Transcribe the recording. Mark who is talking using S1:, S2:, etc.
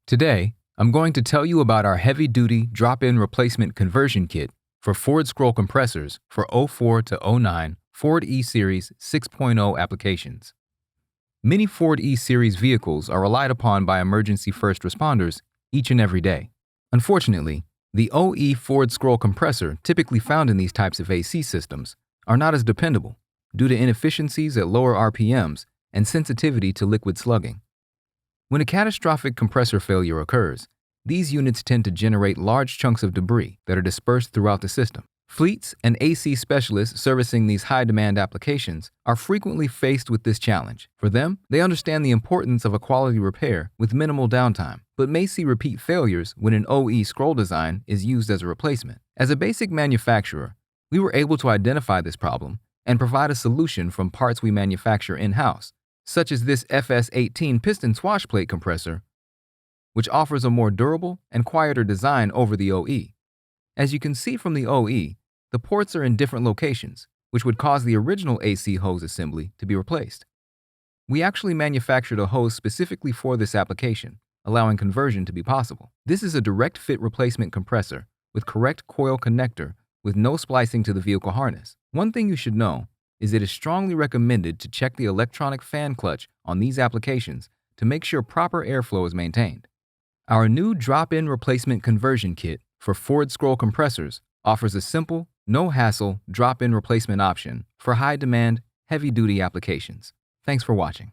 S1: Today, I'm going to tell you about our heavy-duty drop-in replacement conversion kit for Ford scroll compressors for 04 to 09 Ford E-Series 6.0 applications. Many Ford E-Series vehicles are relied upon by emergency first responders each and every day. Unfortunately, the OE Ford scroll compressor typically found in these types of AC systems are not as dependable due to inefficiencies at lower RPMs and sensitivity to liquid slugging. When a catastrophic compressor failure occurs, these units tend to generate large chunks of debris that are dispersed throughout the system. Fleets and AC specialists servicing these high-demand applications are frequently faced with this challenge. For them, they understand the importance of a quality repair with minimal downtime, but may see repeat failures when an OE scroll design is used as a replacement. As a basic manufacturer, we were able to identify this problem and provide a solution from parts we manufacture in-house, such as this FS18 piston swash plate compressor, which offers a more durable and quieter design over the OE. As you can see from the OE, the ports are in different locations, which would cause the original AC hose assembly to be replaced. We actually manufactured a hose specifically for this application, allowing conversion to be possible. This is a direct fit replacement compressor with correct coil connector with no splicing to the vehicle harness. One thing you should know is it is strongly recommended to check the electronic fan clutch on these applications to make sure proper airflow is maintained. Our new drop-in replacement conversion kit for Ford scroll compressors offers a simple, no-hassle drop-in replacement option for high-demand, heavy-duty applications. Thanks for watching.